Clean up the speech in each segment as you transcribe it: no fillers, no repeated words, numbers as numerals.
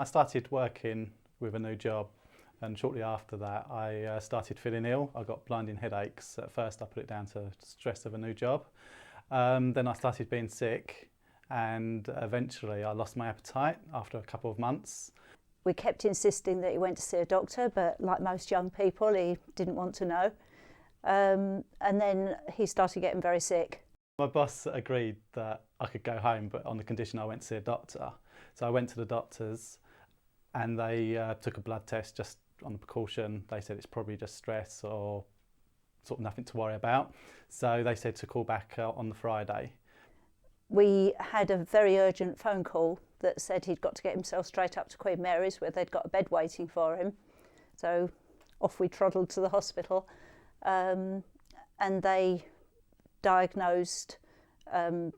I started working with a new job, and shortly after that I started feeling ill. I got blinding headaches. At first I put it down to stress of a new job. Then I started being sick, and eventually I lost my appetite after a couple of months. We kept insisting that he went to see a doctor, but like most young people, he didn't want to know. And then he started getting very sick. My boss agreed that I could go home, but on the condition I went to see a doctor. So I went to the doctors, and they took a blood test just on the precaution. They said it's probably just stress or sort of nothing to worry about. So they said to call back on the Friday. We had a very urgent phone call that said he'd got to get himself straight up to Queen Mary's, where they'd got a bed waiting for him. So off we toddled to the hospital, and they diagnosed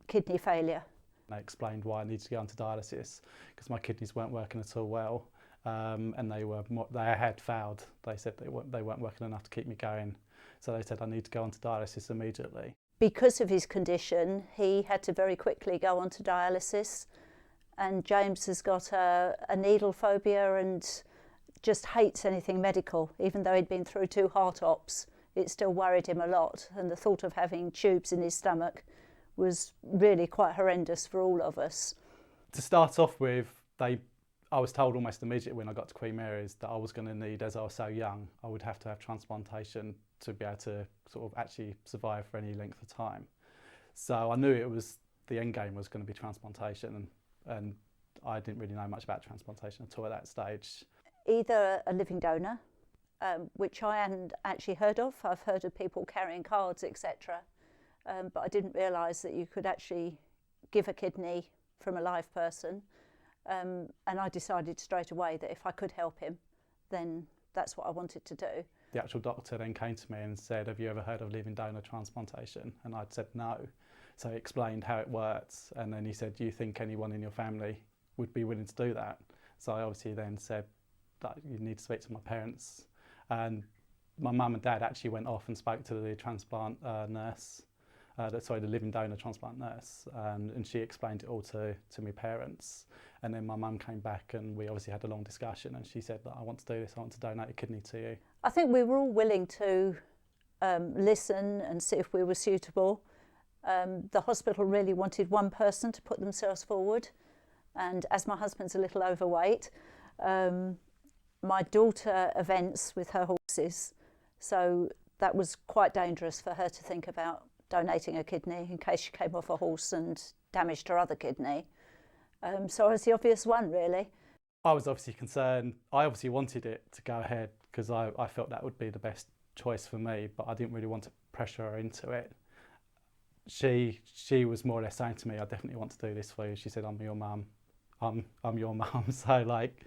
kidney failure. They explained why I needed to go onto dialysis because my kidneys weren't working at all well, and they had failed. They said they weren't working enough to keep me going, so they said I need to go onto dialysis immediately. Because of his condition, he had to very quickly go onto dialysis, and James has got a needle phobia and just hates anything medical. Even though he'd been through 2 heart ops, it still worried him a lot, and the thought of having tubes in his stomach was really quite horrendous for all of us. To start off with, I was told almost immediately when I got to Queen Mary's that I was going to need, as I was so young, I would have to have transplantation to be able to sort of actually survive for any length of time. So I knew the end game was going to be transplantation, and I didn't really know much about transplantation at all at that stage. Either a living donor, which I hadn't actually heard of. I've heard of people carrying cards, etc. But I didn't realise that you could actually give a kidney from a live person. And I decided straight away that if I could help him, then that's what I wanted to do. The actual doctor then came to me and said, "Have you ever heard of living donor transplantation?" And I'd said no. So he explained how it works, and then he said, "Do you think anyone in your family would be willing to do that?" So I obviously then said that you need to speak to my parents. And my mum and dad actually went off and spoke to the transplant nurse, the living donor transplant nurse, and she explained it all to my parents. And then my mum came back, and we obviously had a long discussion, and she said that I want to do this, I want to donate a kidney to you. I think we were all willing to listen and see if we were suitable. The hospital really wanted one person to put themselves forward, and as my husband's a little overweight, my daughter events with her horses, so that was quite dangerous for her to think about donating a kidney in case she came off a horse and damaged her other kidney. So I was the obvious one, really. I was obviously concerned. I obviously wanted it to go ahead because I felt that would be the best choice for me, but I didn't really want to pressure her into it. She was more or less saying to me, "I definitely want to do this for you." She said, "I'm your mum. I'm your mum, so like,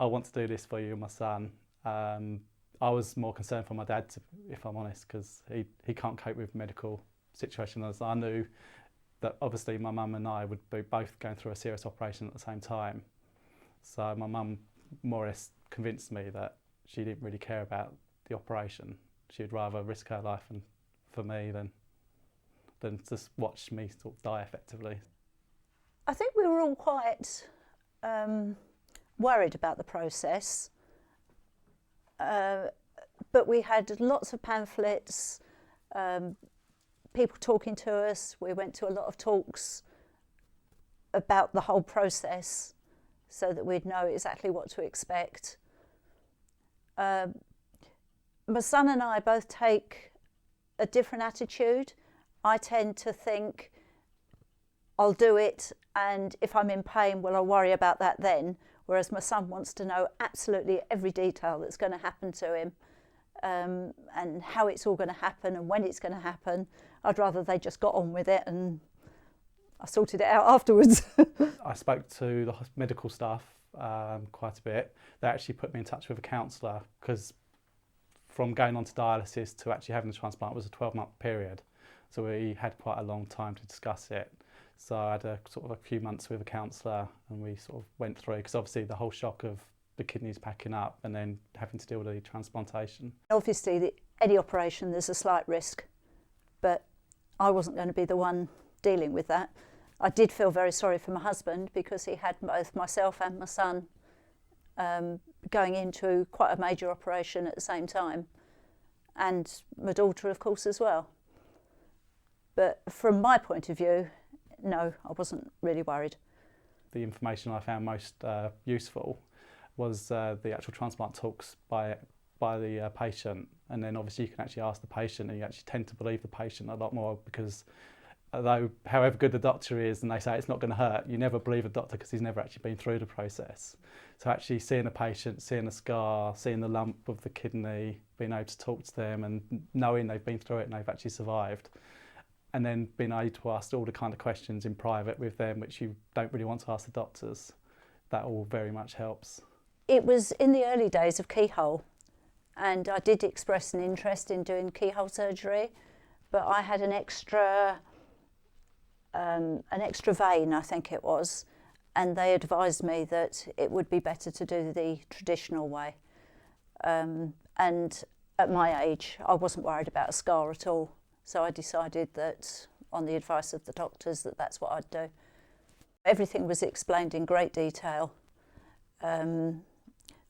I want to do this for you and my son." I was more concerned for my dad, if I'm honest, because he can't cope with medical situations. I knew that obviously my mum and I would be both going through a serious operation at the same time. So my mum more or less convinced me that she didn't really care about the operation. She'd rather risk her life for me than just watch me sort of die effectively. I think we were all quite worried about the process, but we had lots of pamphlets, people talking to us. We went to a lot of talks about the whole process so that we'd know exactly what to expect. My son and I both take a different attitude. I tend to think, I'll do it, and if I'm in pain, well, I'll worry about that then. Whereas my son wants to know absolutely every detail that's going to happen to him, and how it's all going to happen and when it's going to happen. I'd rather they just got on with it and I sorted it out afterwards. I spoke to the medical staff quite a bit. They actually put me in touch with a counsellor because from going on to dialysis to actually having the transplant was a 12-month period. So we had quite a long time to discuss it. So I had a few months with a counsellor, and we sort of went through, because obviously the whole shock of the kidneys packing up and then having to deal with the transplantation. Obviously, any operation, there's a slight risk, but I wasn't going to be the one dealing with that. I did feel very sorry for my husband because he had both myself and my son going into quite a major operation at the same time, and my daughter, of course, as well. But from my point of view, no, I wasn't really worried. The information I found most useful was the actual transplant talks by the patient, and then obviously you can actually ask the patient, and you actually tend to believe the patient a lot more, because although however good the doctor is and they say it's not going to hurt, you never believe a doctor because he's never actually been through the process. So actually seeing a patient, seeing a scar, seeing the lump of the kidney, being able to talk to them and knowing they've been through it and they've actually survived, and then being able to ask all the kind of questions in private with them which you don't really want to ask the doctors, that all very much helps. It was in the early days of keyhole, and I did express an interest in doing keyhole surgery, but I had an extra vein, I think it was, and they advised me that it would be better to do the traditional way. And at my age, I wasn't worried about a scar at all. So I decided that, on the advice of the doctors, that that's what I'd do. Everything was explained in great detail,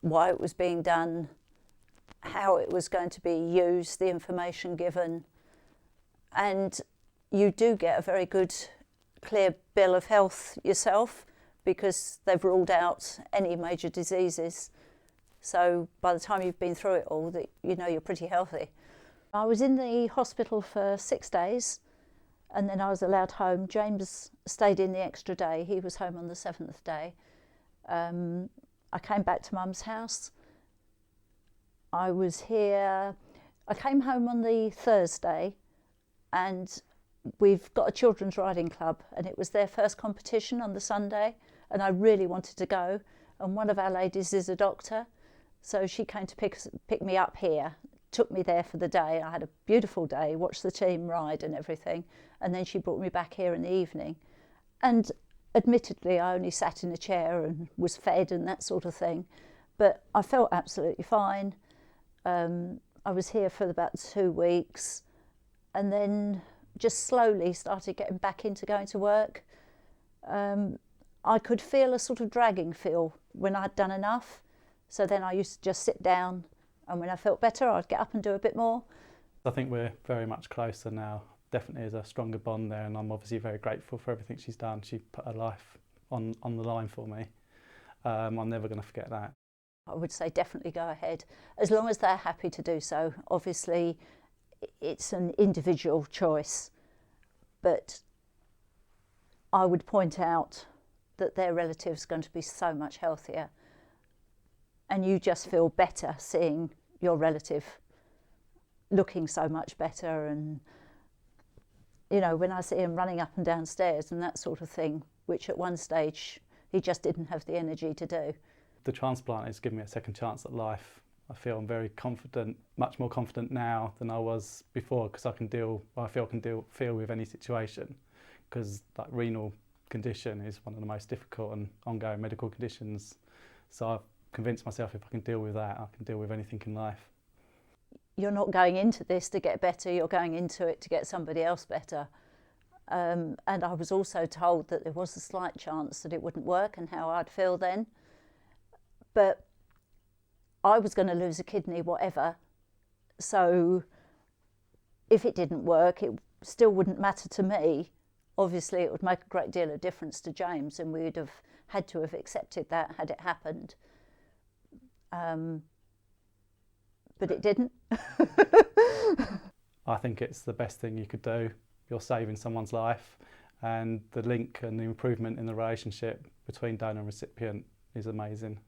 why it was being done, how it was going to be used, the information given. And you do get a very good, clear bill of health yourself, because they've ruled out any major diseases. So by the time you've been through it all, that you know you're pretty healthy. I was in the hospital for 6 days, and then I was allowed home. James stayed in the extra day. He was home on the 7th day. I came back to Mum's house. I was here. I came home on the Thursday, and we've got a children's riding club, and it was their first competition on the Sunday, and I really wanted to go. And one of our ladies is a doctor, so she came to pick me up here, took me there for the day. I had a beautiful day, watched the team ride and everything, and then she brought me back here in the evening. And admittedly, I only sat in a chair and was fed and that sort of thing, but I felt absolutely fine. I was here for about 2 weeks, and then just slowly started getting back into going to work. I could feel a sort of dragging feel when I'd done enough, so then I used to just sit down, and when I felt better I'd get up and do a bit more. I think we're very much closer now. Definitely is a stronger bond there, and I'm obviously very grateful for everything she's done. She put her life on the line for me. I'm never going to forget that. I would say definitely go ahead, as long as they're happy to do so. Obviously it's an individual choice, but I would point out that their relative's going to be so much healthier, and you just feel better seeing your relative looking so much better. And you know, when I see him running up and down stairs and that sort of thing, which at one stage he just didn't have the energy to do. The transplant has given me a second chance at life. I feel I'm very confident, much more confident now than I was before, because I feel I can deal with any situation, because that renal condition is one of the most difficult and ongoing medical conditions. So I've convinced myself if I can deal with that, I can deal with anything in life. You're not going into this to get better, you're going into it to get somebody else better. And I was also told that there was a slight chance that it wouldn't work and how I'd feel then. But I was going to lose a kidney whatever, so if it didn't work, it still wouldn't matter to me. Obviously it would make a great deal of difference to James, and we would have had to have accepted that had it happened. But it didn't. I think it's the best thing you could do. You're saving someone's life, and the link and the improvement in the relationship between donor and recipient is amazing.